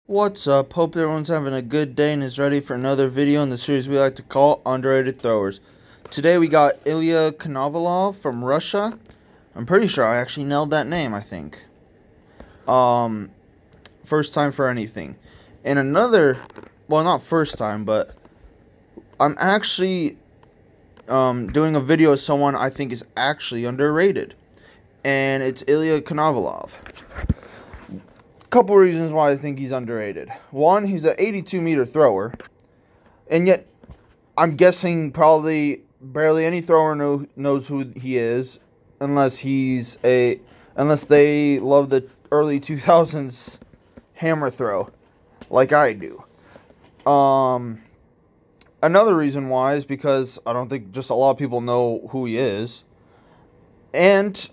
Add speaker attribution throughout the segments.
Speaker 1: What's up? Hope everyone's having a good day and is ready for another video in the series we like to call Underrated Throwers. Today we got Ilya Konovalov from Russia. I'm pretty sure I actually nailed that name, I think. First time for anything. And another, well, not first time, but I'm actually doing a video of someone I think is actually underrated. And it's Ilya Konovalov. Couple reasons why I think he's underrated. One, he's an 82-meter thrower, and yet I'm guessing probably barely any thrower knows who he is, unless they love the early 2000s hammer throw, like I do. Another reason why is because I don't think just a lot of people know who he is, and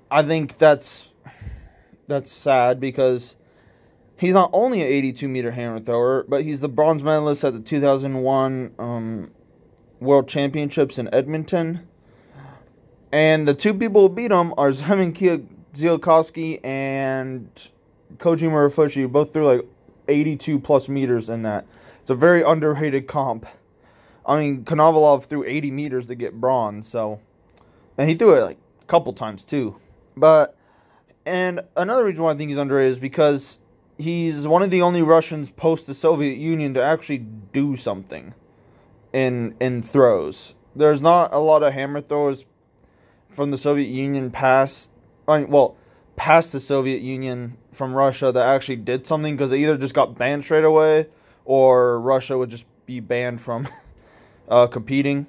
Speaker 1: I think that's sad because he's not only an 82-meter hammer thrower, but he's the bronze medalist at the 2001 World Championships in Edmonton. And the two people who beat him are Zemin Kwiatkowski and Koji Murafushi, who both threw like 82-plus meters in that. It's a very underrated comp. I mean, Konovalov threw 80 meters to get bronze, and he threw it like a couple times too. And another reason why I think he's underrated is because he's one of the only Russians post the Soviet Union to actually do something in throws. There's not a lot of hammer throwers from the Soviet Union past the Soviet Union from Russia that actually did something, because they either just got banned straight away or Russia would just be banned from competing.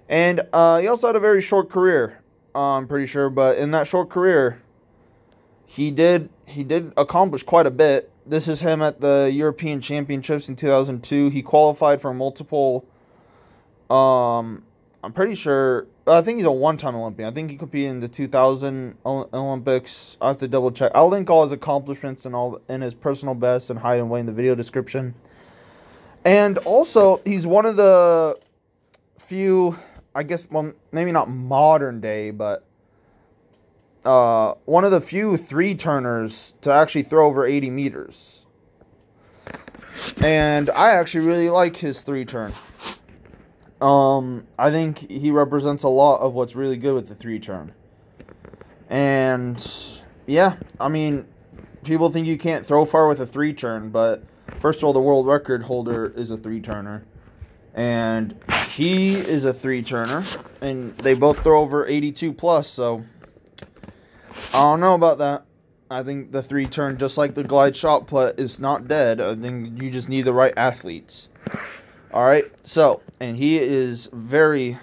Speaker 1: And he also had a very short career, I'm pretty sure, but in that short career, He did accomplish quite a bit. This is him at the European Championships in 2002. He qualified for multiple, I'm pretty sure, I think he's a one-time Olympian. I think he competed in the 2000 Olympics. I have to double check. I'll link all his accomplishments and his personal best and height and weight in the video description. And also, he's one of the few, I guess, well, maybe not modern day, but one of the few three-turners to actually throw over 80 meters. And I actually really like his three-turn. I think he represents a lot of what's really good with the three-turn. And, yeah, I mean, people think you can't throw far with a three-turn, but first of all, the world record holder is a three-turner. And he is a three-turner, and they both throw over 82+, so I don't know about that. I think the three-turn, just like the glide shot put, is not dead. I think you just need the right athletes. Alright, so, and he is very,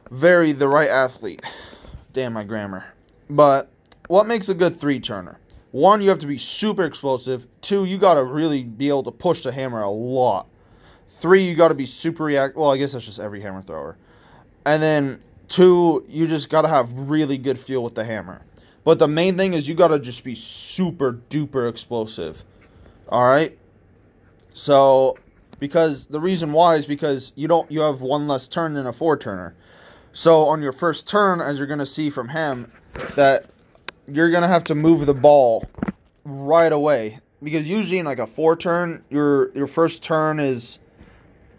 Speaker 1: very the right athlete. Damn my grammar. But what makes a good three-turner? One, you have to be super explosive. Two, you got to really be able to push the hammer a lot. Three, you got to be super reactive. Well, I guess that's just every hammer thrower. And then two, you just got to have really good feel with the hammer. But the main thing is you got to just be super duper explosive. Alright? So, because the reason why is because you have one less turn than a four-turner. So, on your first turn, as you're going to see from him, that you're going to have to move the ball right away. Because usually in like a four-turn, your first turn is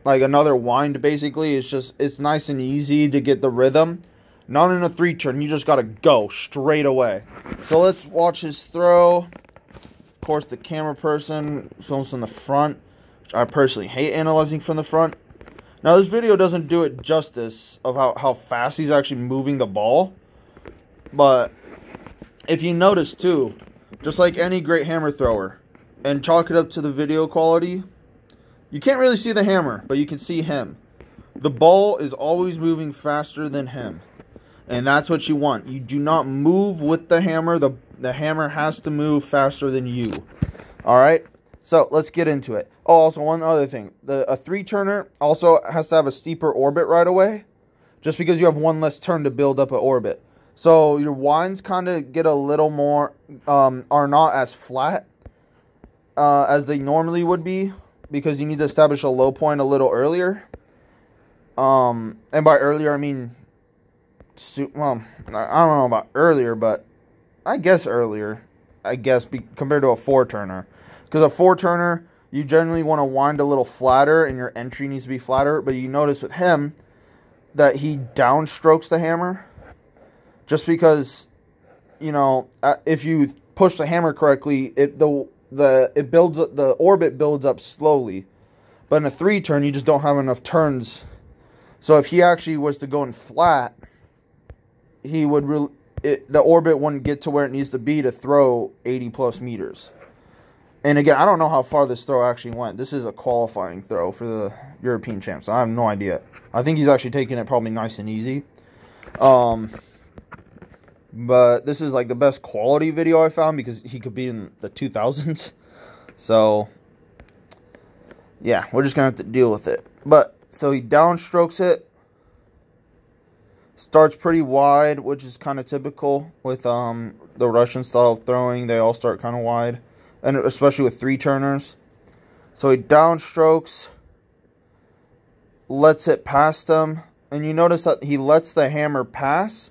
Speaker 1: like another wind, basically. It's nice and easy to get the rhythm. Not in a three-turn. You just got to go straight away. So let's watch his throw. Of course, the camera person films from the front, which I personally hate analyzing from the front. Now, this video doesn't do it justice of how fast he's actually moving the ball. But if you notice, too, just like any great hammer thrower, and chalk it up to the video quality, you can't really see the hammer, but you can see him. The ball is always moving faster than him. And that's what you want. You do not move with the hammer. The hammer has to move faster than you. Alright? So, let's get into it. Oh, also, one other thing. A three-turner also has to have a steeper orbit right away. Just because you have one less turn to build up an orbit. So, your winds kind of get a little more, are not as flat as they normally would be, because you need to establish a low point a little earlier. And by earlier, I mean, well, I don't know about earlier, but I guess earlier. I guess, compared to a 4-turner. Because a 4-turner, you generally want to wind a little flatter, and your entry needs to be flatter. But you notice with him that he downstrokes the hammer, just because, you know, if you push the hammer correctly, the orbit builds up slowly. But in a 3-turn, you just don't have enough turns. So if he actually was to go in flat, he would the orbit wouldn't get to where it needs to be to throw 80 plus meters. And again, I don't know how far this throw actually went. This is a qualifying throw for the European champs. So I have no idea. I think he's actually taking it probably nice and easy. But this is like the best quality video I found, because he could be in the 2000s. So yeah, we're just going to have to deal with it. But so he downstrokes it. Starts pretty wide, which is kind of typical with the Russian style of throwing. They all start kind of wide, and especially with 3-turners. So he downstrokes, lets it past him, and you notice that he lets the hammer pass,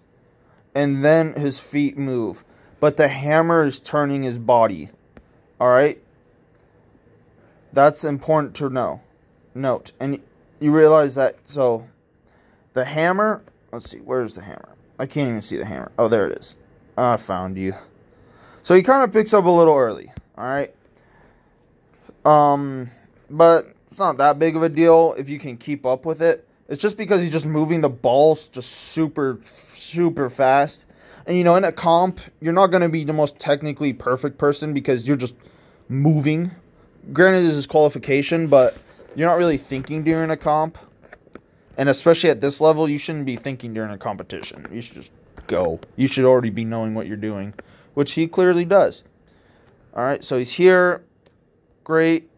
Speaker 1: and then his feet move. But the hammer is turning his body. Alright? That's important to note. And you realize that, so the hammer, let's see, where's the hammer? I can't even see the hammer. Oh, there it is. I found you. So he kind of picks up a little early. Alright? But it's not that big of a deal if you can keep up with it. It's just because he's just moving the ball just super, super fast. And, you know, in a comp, you're not going to be the most technically perfect person because you're just moving. Granted, this is qualification, but you're not really thinking during a comp. And especially at this level, you shouldn't be thinking during a competition. You should just go. You should already be knowing what you're doing, which he clearly does. All right, so he's here. Great.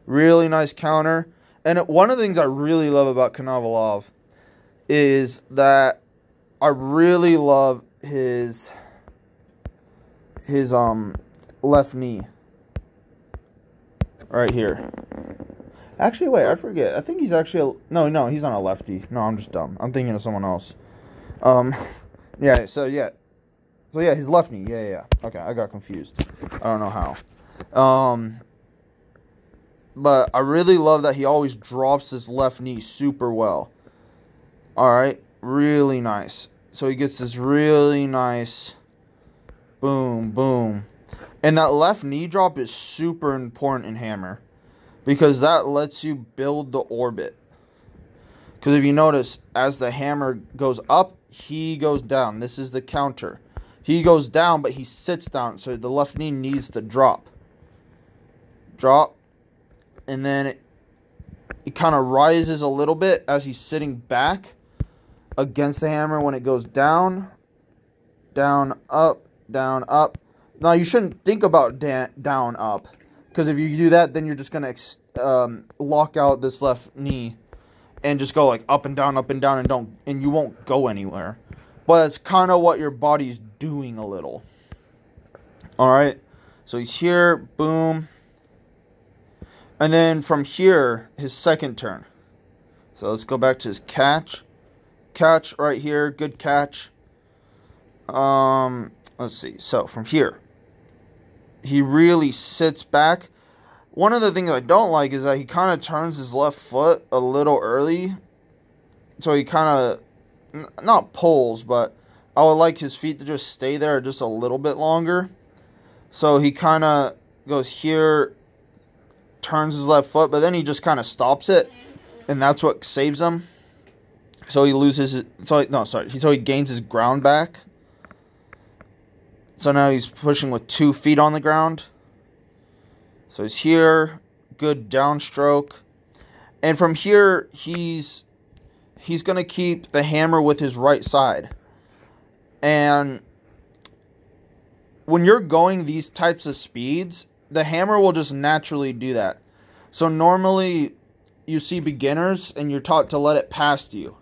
Speaker 1: Really nice counter. And one of the things I really love about Konovalov is that I really love his left knee. Right here. Actually, wait, I forget. I think he's actually no, he's not a lefty. No, I'm just dumb. I'm thinking of someone else. Yeah, so his left knee. Yeah. Okay, I got confused. I don't know how. But I really love that he always drops his left knee super well. Alright, really nice. So he gets this really nice boom, boom. And that left knee drop is super important in hammer, because that lets you build the orbit. Because if you notice, as the hammer goes up, he goes down. This is the counter. He goes down, but he sits down, so the left knee needs to drop. Drop. And then it kind of rises a little bit as he's sitting back against the hammer when it goes down, down, up, down, up. Now, you shouldn't think about down, up, because if you do that, then you're just going to lock out this left knee and just go like up and down, and you won't go anywhere. But it's kind of what your body's doing a little. All right, so he's here, boom. And then from here, his second turn. So let's go back to his catch. Catch right here, good catch. Let's see. So from here, he really sits back. One of the things I don't like is that he kind of turns his left foot a little early. So he kind of, not pulls, but I would like his feet to just stay there just a little bit longer. So he kind of goes here, turns his left foot, but then he just kind of stops it, and that's what saves him. So he loses, so he gains his ground back. So now he's pushing with 2 feet on the ground. So he's here, good downstroke, and from here he's going to keep the hammer with his right side. And when you're going these types of speeds, the hammer will just naturally do that. So normally you see beginners and you're taught to let it past you,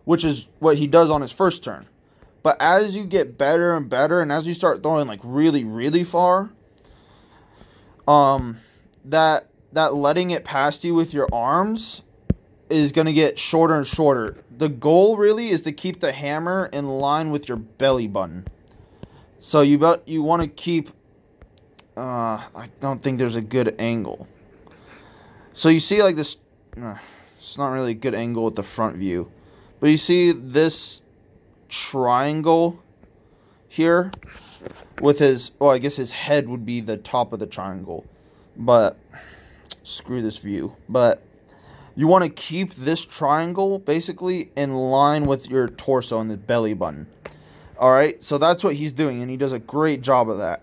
Speaker 1: which is what he does on his first turn. But as you get better and better, and as you start throwing like really, really far, that letting it past you with your arms is going to get shorter and shorter. The goal really is to keep the hammer in line with your belly button. So you want to keep. I don't think there's a good angle. So you see like this. It's not really a good angle with the front view, but you see this triangle here with his. Well, I guess his head would be the top of the triangle, but screw this view. But you want to keep this triangle basically in line with your torso and the belly button. Alright, so that's what he's doing, and he does a great job of that.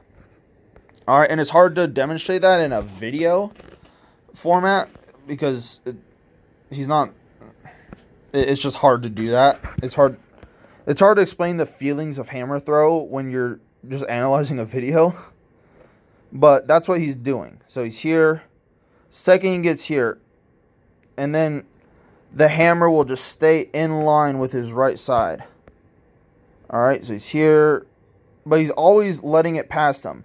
Speaker 1: Alright, and it's hard to demonstrate that in a video format because it's just hard to do that. It's hard to explain the feelings of hammer throw when you're just analyzing a video. But that's what he's doing. So he's here. Second he gets here. And then the hammer will just stay in line with his right side. Alright, so he's here. But he's always letting it past him.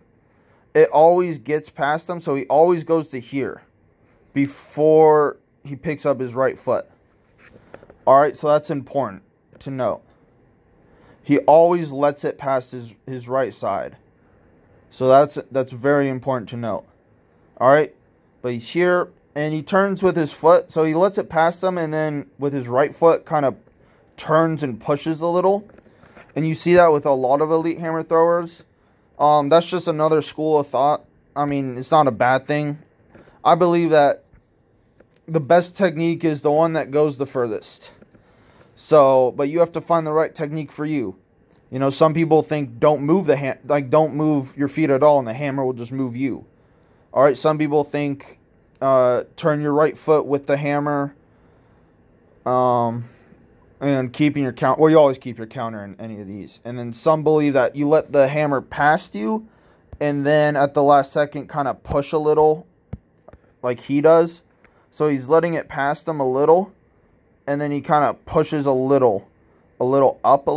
Speaker 1: It always gets past him, so he always goes to here before he picks up his right foot. Alright, so that's important to note. He always lets it past his right side. So that's very important to note. Alright, but he's here. And he turns with his foot, so he lets it past him, and then with his right foot kind of turns and pushes a little. And you see that with a lot of elite hammer throwers. That's just another school of thought. I mean, it's not a bad thing. I believe that the best technique is the one that goes the furthest. So, but you have to find the right technique for you. You know, some people think don't move don't move your feet at all, and the hammer will just move you. All right, some people think turn your right foot with the hammer, and keeping your count. Well, you always keep your counter in any of these. And then some believe that you let the hammer past you, and then at the last second kind of push a little, like he does. So he's letting it past him a little, and then he kind of pushes a little up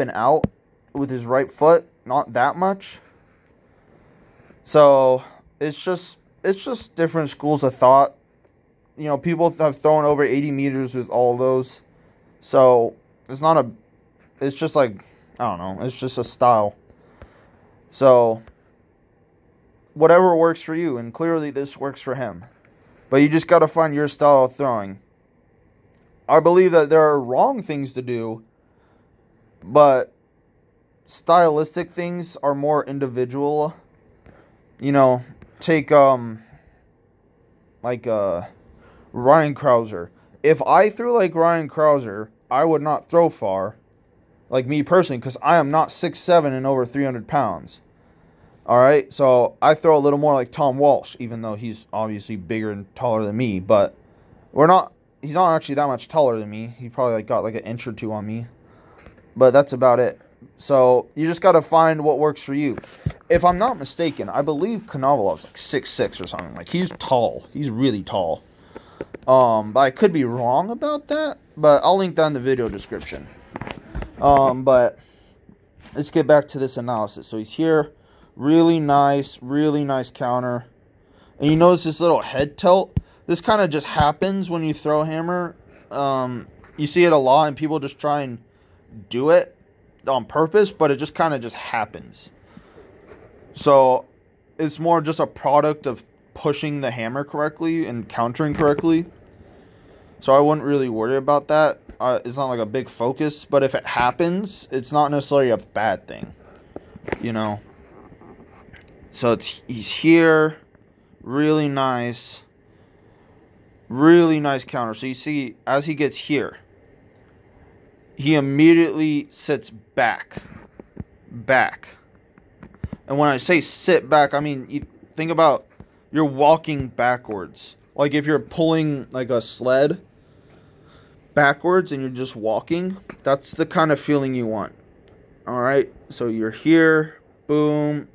Speaker 1: and out with his right foot. Not that much. So it's just different schools of thought. You know, people have thrown over 80 meters with all of those. So it's just like, I don't know, it's just a style. So whatever works for you, and clearly this works for him. But you just got to find your style of throwing. I believe that there are wrong things to do, but stylistic things are more individual. You know, take Ryan Krauser. If I threw like Ryan Krauser, I would not throw far, like me personally, because I am not 6'7" and over 300 pounds. Alright, so I throw a little more like Tom Walsh, even though he's obviously bigger and taller than me, but he's not actually that much taller than me. He probably got like an inch or two on me, but that's about it. So you just got to find what works for you. If I'm not mistaken, I believe Konovalov's like 6'6" or something. Like, he's tall. He's really tall. But I could be wrong about that, but I'll link that in the video description. But let's get back to this analysis. So he's here. Really nice counter. And you notice this little head tilt. This kind of just happens when you throw a hammer. You see it a lot, and people just try and do it on purpose, but it just kind of just happens. So it's more just a product of pushing the hammer correctly and countering correctly. So I wouldn't really worry about that. It's not like a big focus, but if it happens, it's not necessarily a bad thing, you know. So he's here, really nice counter. So you see, as he gets here, he immediately sits back. And when I say sit back, I mean, you think about, you're walking backwards. Like if you're pulling like a sled backwards and you're just walking, that's the kind of feeling you want. Alright, so you're here, boom.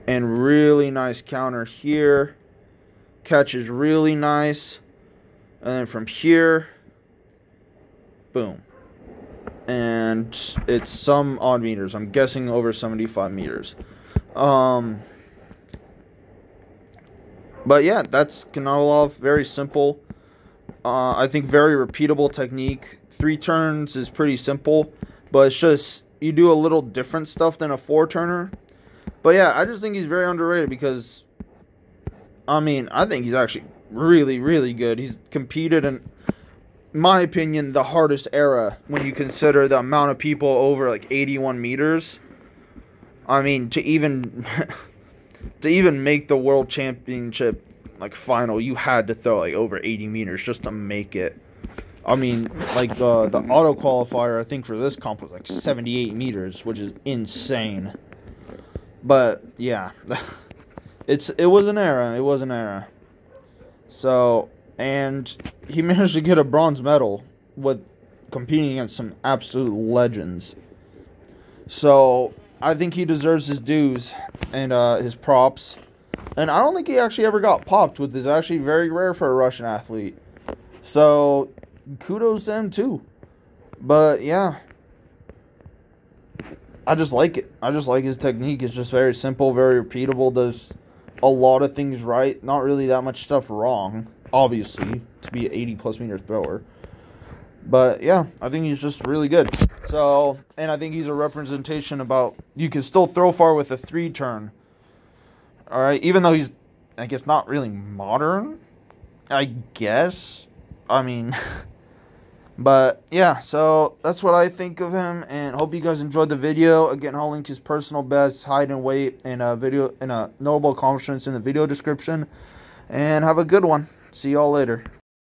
Speaker 1: And really nice counter here. Catch is really nice. And then from here, boom. And it's some odd meters. I'm guessing over 75 meters. But yeah, that's Konovalov. Very simple. I think very repeatable technique 3 turns is pretty simple, but it's just you do a little different stuff than a 4-turner. But yeah, I just think he's very underrated because, I mean, I think he's actually really, really good. He's competed in my opinion, the hardest era when you consider the amount of people over like 81 meters. I mean, to even make the world championship like final, you had to throw like over 80 meters just to make it. I mean, like the auto qualifier, I think for this comp was like 78 meters, which is insane. But yeah, it was an era. It was an era. So, and he managed to get a bronze medal with competing against some absolute legends. So, I think he deserves his dues and his props. And I don't think he actually ever got popped, which is actually very rare for a Russian athlete. So, kudos to him too. But, yeah. I just like it. I just like his technique. It's just very simple, very repeatable. Does a lot of things right. Not really that much stuff wrong, obviously, to be an 80-plus meter thrower. But, yeah, I think he's just really good. So, and I think he's a representation about you can still throw far with a 3-turn. All right, even though he's, I guess, not really modern, I guess. I mean, but, yeah, so that's what I think of him, and hope you guys enjoyed the video. Again, I'll link his personal best, height and weight, and notable accomplishments in the video description. And have a good one. See y'all later.